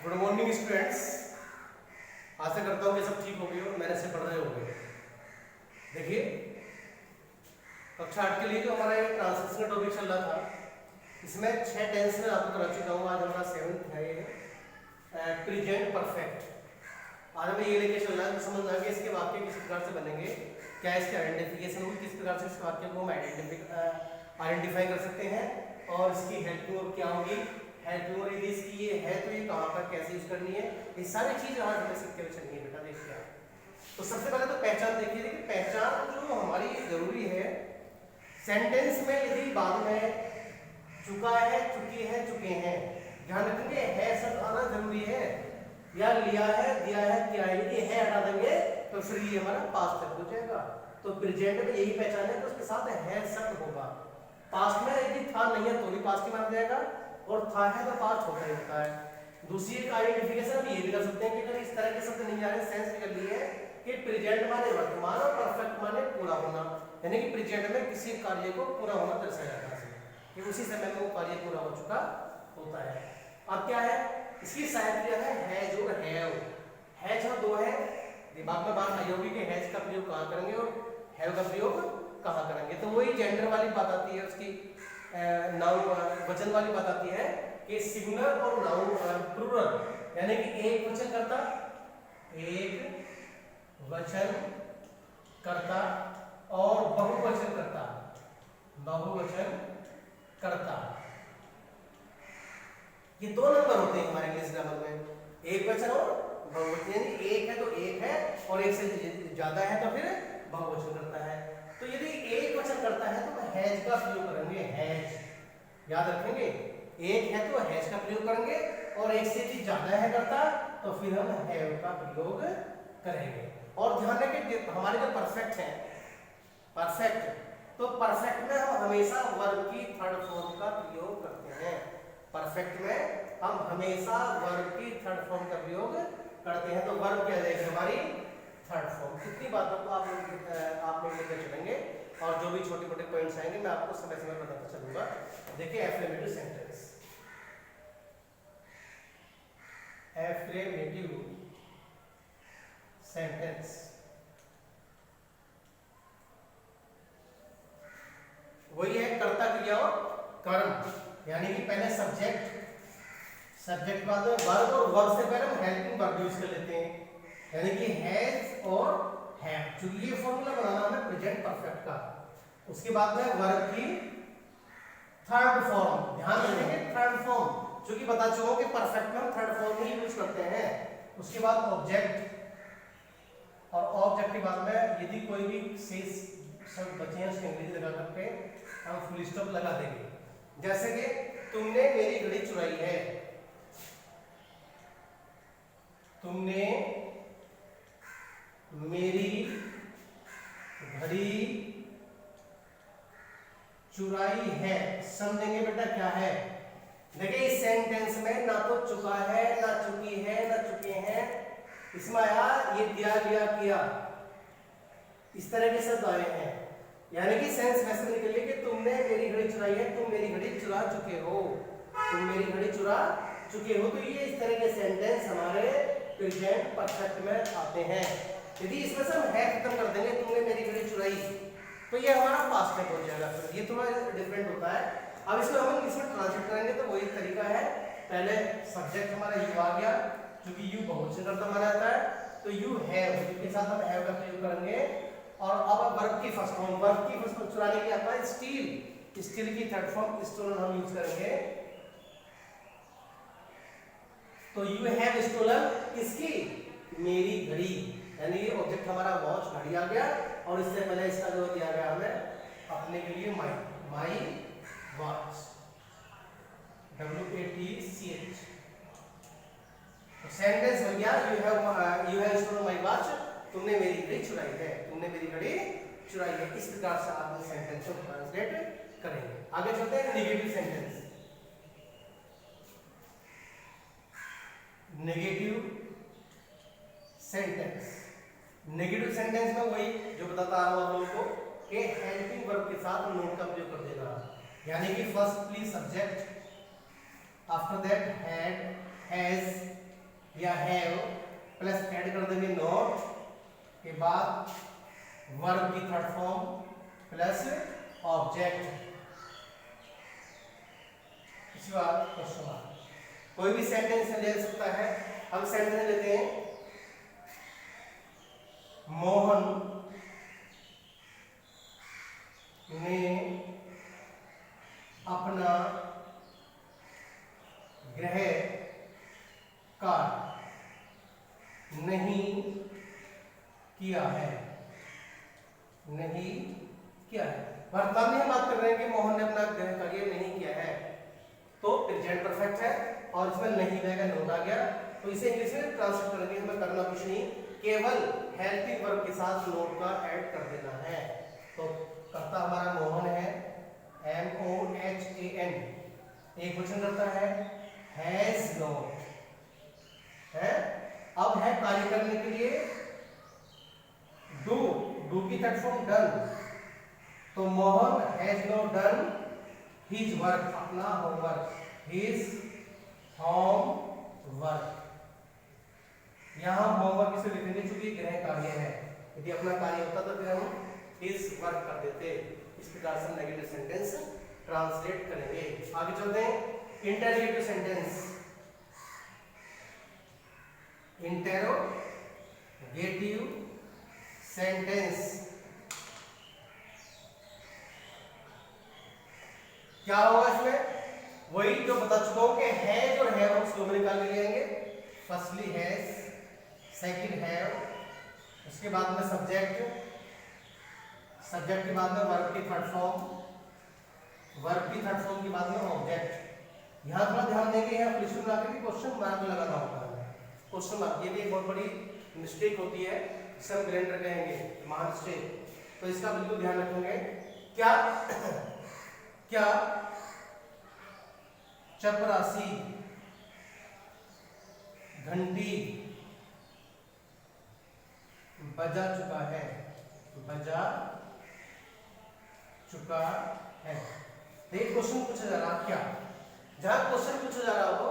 Good morning students. आशा करता हूँ कि सब ठीक हो गए और मेरे से पढ़ रहे होंगे। देखिए कक्षा 8 के लिए जो हमारा ये ट्रांसलेशन का टॉपिक चल रहा था, इसमें 6 टेंस में आपको करा चुका हूँ। आज हमारा 7th है ये प्रेजेंट परफेक्ट। आज हमें ये लेके चलना है, समझना कि इसके वाक्य किस प्रकार से बनेंगे, क्या इसके आइडेंटिफिकेशन होगी, किस प्रकार से इस वाक्य को हम आइडेंटिफाई कर सकते हैं और इसकी हेल्पिंग वर्ब क्या होगी, हेल्पिंग वर्ब यदि इसकी ये है तो ये कहाँ पर कैसे यूज करनी है, ये सारी चीजें आज हमें सीखते हुए चलनी है बेटा। देखिए आप तो सबसे पहले तो पहचान देखिए। देखिए पहचान जो हमारी जरूरी है सेंटेंस में, यदि बाद में चुका है, चुकी है, चुके हैं, ध्यान रखेंगे है शब्द आना जरूरी है, या लिया है, दिया है, किया है। यदि है हटा देंगे तो फिर ये हमारा पास्ट तक हो जाएगा। तो प्रेजेंट में यही पहचान है तो उसके साथ है शब्द होगा। पास्ट में यदि था नहीं है तो भी पास्ट ही माना जाएगा और था है तो पास्ट होता ही होता है। दूसरी एक आइडेंटिफिकेशन हम ये भी कर सकते हैं कि अगर इस तरह के शब्द नहीं आ रहे, सेंस निकल रही है कि प्रेजेंट माने वर्तमान और परफेक्ट माने पूरा होना, यानी कि प्रेजेंट में किसी कार्य को पूरा होना दर्शाया जाता है कि उसी समय में वो कार्य पूरा हो चुका होता है। अब क्या है इसकी सहायक क्रिया है जो है जो दो है, दिमाग में बात आई होगी कि हैज का प्रयोग कहाँ करेंगे और हैव का प्रयोग कहाँ करेंगे। तो वही जेंडर वाली बात आती है, उसकी नाउन वचन वाली बात आती है कि सिंगुलर और नाउन प्लूरल, यानी कि एक वचन करता और बहुवचन करता, ये दो नंबर होते हैं हमारे इंग्लिश ग्रामर में, एक वचन और बहुवचन। यानी एक है तो एक है और एक से ज्यादा है तो फिर बहुवचन करता है। तो यदि एक वचन करता है तो हैज का प्रयोग करेंगे, हैज याद रखेंगे, एक है तो हैज का प्रयोग करेंगे और एक से ज्यादा है करता तो फिर हम हैव का प्रयोग करेंगे। और ध्यान रखें हमारे जो परफेक्ट है, तो परफेक्ट में हम हमेशा वर्ब की थर्ड फॉर्म का प्रयोग करते हैं। परफेक्ट में हम हमेशा वर्ब की थर्ड फॉर्म का प्रयोग करते हैं। तो वर्ब क्या जाएगी हमारी थर्ड फॉर्म। कितनी बातों को आप लोग लेकर चलेंगे और जो भी छोटे मोटे पॉइंट्स आएंगे मैं आपको समय समय बताता चलूंगा। देखिए एफर्मेटिव सेंटेंस, वही है कर्ता क्रिया और कर्म, यानी कि पहले सब्जेक्ट बाद में वर्ब और वर्ब से पहले हम हेल्पिंग वर्ब यूज कर लेते हैं, यानी कि हैज और हैव। चूंकि ये फॉर्मूला बनाना है प्रेजेंट परफेक्ट का। उसके बाद में वर्ब की थर्ड फॉर्म, ध्यान रखेंगे थर्ड फॉर्म, चूंकि बता चुका हूं कि परफेक्ट में हम थर्ड फॉर्म ही यूज करते हैं। उसके बाद ऑब्जेक्ट, और ऑब्जेक्ट के बाद में यदि कोई भी शेष शब्द बचे हैं उसके अंग्रेजी लगा करके हम फुल स्टॉप लगा देंगे। जैसे कि तुमने मेरी घड़ी चुराई है, तुमने मेरी घड़ी चुराई है। समझेंगे बेटा क्या है। देखिए इस सेंटेंस में ना तो चुका है, ना चुकी है, ना चुके हैं, इसमें आया ये दिया लिया किया, इस तरह के शब्द आए हैं, यानी कि सेंस वैसे निकले कि तुमने मेरी घड़ी चुराई है, तुम मेरी घड़ी चुरा चुके हो, तुम मेरी घड़ी चुरा चुके हो। तो ये इस तरह के सेंटेंस हमारे प्रेजेंट परफेक्ट में आते हैं। यदि इसमें से हम है खत्म कर देंगे, तुमने मेरी घड़ी चुराई, तो ये हमारा पास्ट टेंस हो जाएगा। फिर ये थोड़ा डिफरेंट होता है। अब इसको हम इंग्लिश में ट्रांसलेट करेंगे तो वही तरीका है। पहले सब्जेक्ट हमारा यू आ गया, क्योंकि यू बहुवचन करता माना जाता है, तो यू हैव के साथ हम हैव का प्रयोग करेंगे। और अब वर्ब की फर्स्ट फॉर्म चुराने के लिए आता है स्टील की थर्ड फॉर्म स्टोलन हम यूज करेंगे। तो यू हैव स्टोलन किसकी, मेरी घड़ी, यानी ये ऑब्जेक्ट हमारा वॉच घड़ी आ गया और इससे पहले इसका जो दिया गया हमें अपने के लिए माई वॉच, WATCH। तो सेंटेंस बन गया you have stolen my watch, तुमने मेरी घड़ी चुराई है, तुमने मेरी घड़ी चुराई है। इस प्रकार से आप इस सेंटेंस को ट्रांसलेट करेंगे। आगे चलते हैं नेगेटिव सेंटेंस। नेगेटिव सेंटेंस में वही जो बताता आ रहा हूं आप लोगों को कि हेल्पिंग वर्ब के साथ नोट का प्रयोग कर देना, यानी कि first please subject, after that had, has, या हैव प्लस ऐड कर देंगे नॉट के बाद वर्ब की थर्ड फॉर्म प्लस ऑब्जेक्ट, इसके बाद क्वेश्चन मार्क। कोई भी सेंटेंस ले सकता है। हम सेंटेंस लेते हैं, मोहन ने अपना गृह कार्य नहीं किया है, नहीं किया है। वर्तमान में हम बात कर रहे हैं कि मोहन ने अपना गृह कार्य नहीं किया है, तो प्रेजेंट परफेक्ट है और इसमें नहीं रहेगा, नोट आ गया। तो इसे इंग्लिश में ट्रांसलेट करेंगे, हमें करना कुछ नहीं, केवल हेल्पिंग वर्ब के साथ नोट का ऐड कर देना है। तो करता हमारा मोहन है, MOHAN, एक क्वेश्चन करता है हैज नॉट है। अब है कार्य करने के लिए डू, डू की थर्ड फॉर्म डन, तो Mohan has not done his work, अपना होमवर्क, हिज होमवर्क। यहां होमवर्क इसे लिखेंगे चूंकि गृह कार्य है, यदि अपना कार्य होता तो फिर हम हिज वर्क कर देते। इस प्रकार से नेगेटिव सेंटेंस ट्रांसलेट करेंगे। आगे चलते हैं, इंटरोगेटिव सेंटेंस। इंटरोगेटिव सेंटेंस क्या होगा इसमें? वही जो बता चुका हूं कि हैज और हैव हम स्लो में निकाल के लेंगे। फर्स्टली हैज, सेकंड हैव, उसके बाद में सब्जेक्ट, सब्जेक्ट के बाद में वर्ब की थर्ड फॉर्म, वर्ब की थर्ड फॉर्म के बाद में ऑब्जेक्ट। यहां थोड़ा ध्यान देंगे, यहां पुलिस में आकर क्वेश्चन मार्क लगाना होता है। क्वेश्चन मार्क ये भी एक बहुत बड़ी मिस्टेक होती है, इसे हम ग्राइंडर कहेंगे, महान मिस्टेक। तो इसका बिल्कुल ध्यान रखेंगे। क्या क्या चपरासी घंटी बजा चुका है, बजा चुका है। एक क्वेश्चन पूछा जा रहा, क्या जहां क्वेश्चन पूछा जा रहा हो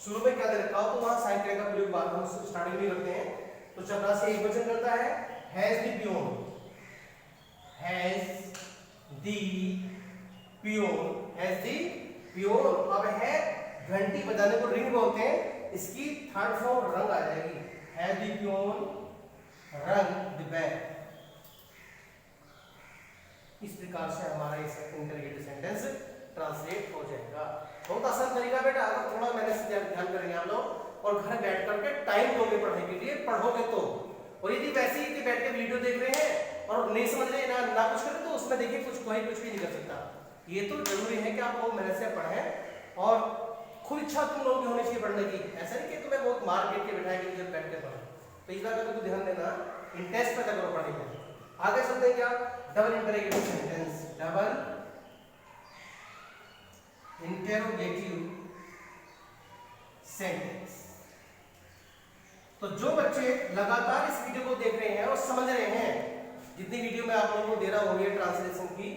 शुरू में क्या दे रखा हो तो वहां साइन क्रिया का प्रयोग बाद में स्टार्टिंग में करते हैं। तो चपरासी एक वचन करता है has the peon, has the peon, has the peon. अब है घंटी बजाने को रिंग बोलते हैं, इसकी थर्ड फॉर्म रंग आ जाएगी, हैज द पियोन रंग द बेल। इस प्रकार से हमारा ये इंटरोगेटिव सेंटेंस ट्रांसलेट हो जाएगा। बहुत आसान तरीका बेटा, अगर थोड़ा मैंने ध्यान करेंगे आप लोग और घर बैठ करके टाइम दोगे पढ़ने के लिए, पढ़ोगे तो। और यदि वैसे ही बैठ के वीडियो देख रहे हैं और नहीं समझ रहे ना कुछ करें तो उसमें देखिए कुछ भी नहीं कर सकता। ये तो जरूरी है कि आप लोग मेहनत से पढ़ें और खुद इच्छा तुम लोगों की होनी चाहिए पढ़ने की। ऐसा नहीं कि तुम्हें बहुत मार पीट के बिठाएंगे जब बैठ के पढ़ो। तो इस बात का तो ध्यान देना, इंटरेस्ट पैदा करो पढ़ने में। आगे चलते हैं, क्या double interrogative sentence, double interrogative sentence. तो जो बच्चे लगातार इस वीडियो को देख रहे हैं और समझ रहे हैं, जितनी वीडियो मैं आप लोगों को दे रहा हूँ ये ट्रांसलेशन की,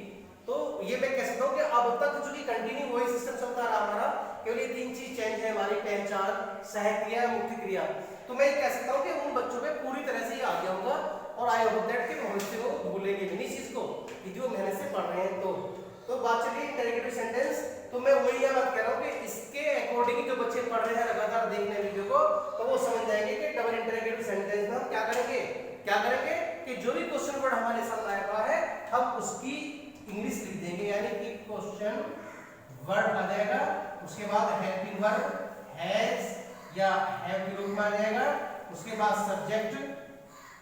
तो ये मैं कह सकता हूँ कि अब तक चूंकि कंटिन्यू वही सिस्टम चलता रहा हमारा, केवल ये तीन चीज चेंज है हमारी, पहचान, सहक्रिया, मुख्य क्रिया। तो मैं कह सकता हूँ कि उन बच्चों पे पूरी तरह से ये आ गया होगा और आई होप दैट कि भविष्य में भूलेंगे भी नहीं चीज को, यदि वो मेहनत से पढ़ रहे हैं तो बात चलिए इंटरोगेटिव सेंटेंस। तो मैं वही बात कह रहा हूँ कि इसके अकॉर्डिंग जो बच्चे पढ़ रहे हैं लगातार देख रहे हैं वीडियो को, तो वो समझ जाएंगे कि डबल इंटरोगेटिव सेंटेंस में हम क्या करेंगे कि जो भी क्वेश्चन वर्ड हमारे सामने आया हुआ है हम उसकी इंग्लिश लिख देंगे, यानी कि क्वेश्चन वर्ड आ जाएगा, उसके बाद हेल्पिंग वर्ब हैज या हैव के रूप में आ जाएगा, उसके बाद सब्जेक्ट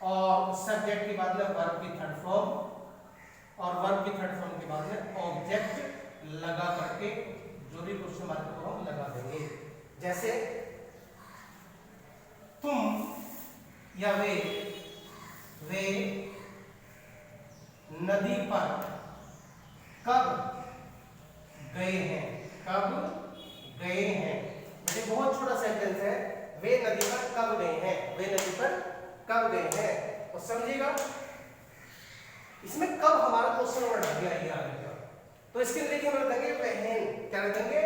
और सब्जेक्ट के बाद में वर्ब की थर्ड फॉर्म और वर्ब की थर्ड फॉर्म के बाद में ऑब्जेक्ट लगा करके जो भी क्वेश्चन मार्क को हम लगा देंगे। जैसे तुम या वे नदी पर कब गए हैं, कब गए हैं। ये बहुत छोटा सेंटेंस है, वे नदी पर कब गए हैं, वे नदी पर कब गए हैं। तो समझिएगा इसमें कब हमारा क्वेश्चन वर्ड आ गया ये आगे का। तो इसके लिए हम रखेंगे वहन, क्या रखेंगे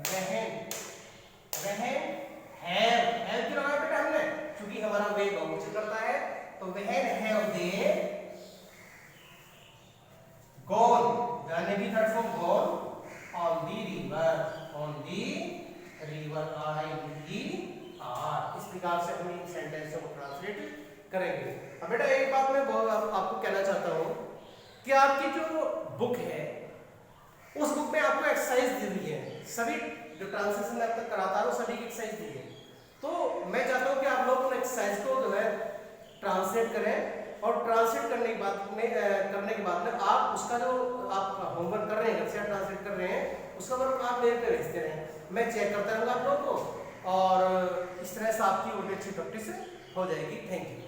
वहन, वहन हैव की लगा बेटा on the river, on the river, RIVER। इस प्रकार से हम इन सेंटेंसों को ट्रांसलेट करेंगे। अब बेटा एक बात मैं आपको कहना चाहता हूँ कि आपकी जो बुक है उस बुक में आपको एक्सरसाइज दी हुई है, सभी जो ट्रांसलेशन मैं अब तक कराता हूँ सभी की एक्सरसाइज दी है। तो मैं चाहता हूँ कि आप लोग उन एक्सरसाइज को जो है ट्रांसलेट करें और ट्रांसलेट करने के बाद में आप उसका जो आप होमवर्क कर रहे हैं, घर से ट्रांसलेट कर रहे हैं, उसका वर्क आप मेरे पे भेजते रहें, मैं चेक करता रहूँगा आप लोगों को, और इस तरह से आपकी और भी अच्छी प्रैक्टिस हो जाएगी। Thank you.